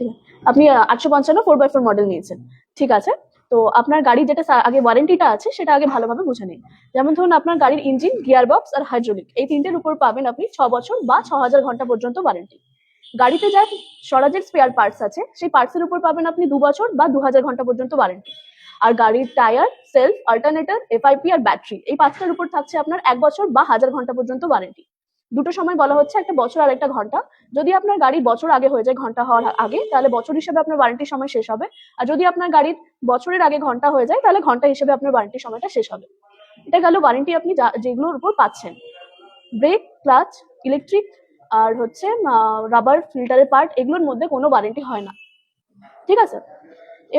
ঠিক আছে, আপনি 855 4x4 মডেল নিয়েছেন, ঠিক আছে। তো আপনার গাড়ির যেটা আগে ওয়ারেন্টিটা আছে সেটা আগে ভালোভাবে বুঝে নিন। যেমন ধরুন আপনার গাড়ির ইঞ্জিন, গিয়ার বক্স আর হাইড্রোলিক এই তিনটের উপর পাবেন আপনি 6 বছর বা 6000 ঘন্টা পর্যন্ত ওয়ারেন্টি। গাড়িতে যা স্বরাজের স্পেয়ার পার্টস আছে সেই পার্টসের উপর পাবেন আপনি 2 বছর বা 2000 ঘন্টা পর্যন্ত ওয়ারেন্টি। আর গাড়ির টায়ার, সেলফ, অল্টারনেটর, এফআইপি আর ব্যাটারি এই পাঁচটার উপর থাকছে আপনার 1 বছর বা 1000 ঘন্টা পর্যন্ত ওয়ারেন্টি। দুটো সময় বলা হচ্ছে, একটা বছর আর একটা ঘন্টা। যদি আপনার গাড়ি বছর আগে হয়ে যায় ঘন্টা হওয়ার আগে, তাহলে বছর হিসেবে আপনার ওয়ারেন্টির সময় শেষ হবে। আর যদি আপনার গাড়ির বছরের আগে ঘন্টা হয়ে যায় তাহলে ঘন্টা হিসেবে আপনার ওয়ারেন্টির সময়টা শেষ হবে। এটা গেল ওয়ারেন্টি আপনি যেগুলোর উপর পাচ্ছেন। ব্রেক, ক্লাচ, ইলেকট্রিক আর হচ্ছে রাবার ফিল্টারের পার্ট, এগুলোর মধ্যে কোনো ওয়ারেন্টি হয় না, ঠিক আছে।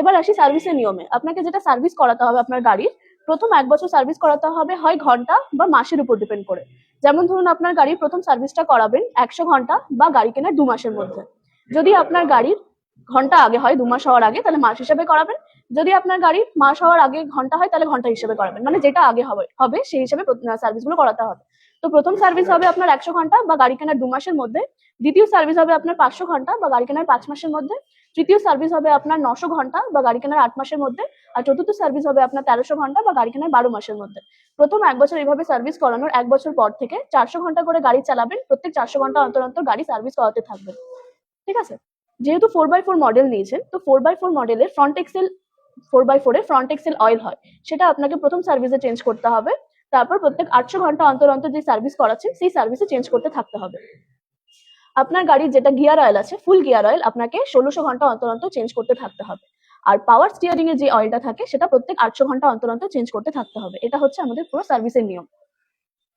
এবার আসি সার্ভিসের নিয়মে। আপনাকে যেটা সার্ভিস করাতে হবে আপনার গাড়ির, প্রথম 1 বছর সার্ভিস করাতে হবে হয় ঘন্টা বা মাসের উপর ডিপেন্ড করে। যেমন ধরুন আপনার গাড়ির প্রথম সার্ভিসটা করাবেন 100 ঘন্টা বা গাড়ি কেনার 2 মাসের মধ্যে। যদি আপনার গাড়ির ঘন্টা আগে হয় 2 মাস হওয়ার আগে, তাহলে মাস হিসেবে করাবেন। যদি আপনার গাড়ির মাস হওয়ার আগে ঘন্টা হয় তাহলে ঘন্টা হিসেবে করাবেন, মানে যেটা আগে হবে সেই হিসেবে সার্ভিসগুলো করাতে হবে। তো প্রথম সার্ভিস হবে আপনার 100 ঘন্টা বা গাড়ি কেনার 2 মাসের মধ্যে। দ্বিতীয় সার্ভিস হবে আপনার 500 ঘন্টা বা গাড়ি কেনার 5 মাসের মধ্যে। তৃতীয় সার্ভিস হবে আপনার 900 ঘন্টা বা গাড়ি কেনার 8 মাসের মধ্যে। আর চতুর্থ সার্ভিস হবে আপনার 1300 ঘন্টা বা গাড়ি কেনার 12 মাসের মধ্যে। প্রথম 1 বছর এইভাবে সার্ভিস করানোর 1 বছর পর থেকে 400 ঘন্টা করে গাড়ি চালাবেন, প্রত্যেক 400 ঘন্টা অন্তর অন্তর গাড়ি সার্ভিস করাতে থাকবেন, ঠিক আছে। যেহেতু 4x4 মডেল নিয়েছেন, তো 4x4 মডেলের ফ্রন্ট এক্সেল 4x4 এর ফ্রন্ট এক্সেল অয়েল হয়, সেটা আপনাকে প্রথম সার্ভিসে চেঞ্জ করতে হবে। তারপর প্রত্যেক 800 ঘন্টা অন্তর অন্তর যে সার্ভিস করাচ্ছেন সেই সার্ভিসে চেঞ্জ করতে থাকতে হবে। আপনার গাড়ির যেটা গিয়ার অয়েল আছে, ফুল গিয়ার অয়েল আপনাকে 1600 ঘন্টা অন্তর অন্তর চেঞ্জ করতে থাকতে হবে। আর পাওয়ার স্টিয়ারিং এর যে অয়েলটা থাকে সেটা প্রত্যেক 800 ঘন্টা অন্তর অন্তর চেঞ্জ করতে থাকতে হবে। এটা হচ্ছে আমাদের পুরো সার্ভিসের নিয়ম।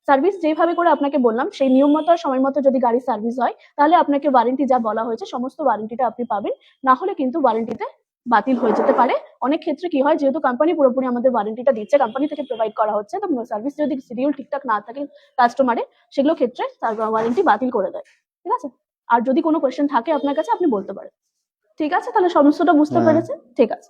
সার্ভিস যেভাবে করে আপনাকে বললাম সেই নিয়ম মতো আর সময় মতো যদি গাড়ির সার্ভিস হয়, তাহলে আপনাকে ওয়ারেন্টি যা বলা হয়েছে সমস্ত ওয়ারেন্টিটা আপনি পাবেন। না হলে কিন্তু ওয়ারেন্টিতে বাতিল হয়ে যেতে পারে। অনেক ক্ষেত্রে কি হয়, যেহেতু কোম্পানি পুরোপুরি আমাদের ওয়ারেন্টিটা দিচ্ছে, কোম্পানি থেকে প্রোভাইড করা হচ্ছে, তো সার্ভিস যদি শিডিউল ঠিকঠাক না থাকে কাস্টমারের, সেগুলো ক্ষেত্রে ওয়ারেন্টি বাতিল করে দেয়, ঠিক আছে। আর যদি কোনো কোয়েশ্চেন থাকে আপনার কাছে আপনি বলতে পারেন, ঠিক আছে। তাহলে সমস্যাটা বুঝতে পেরেছেন, ঠিক আছে।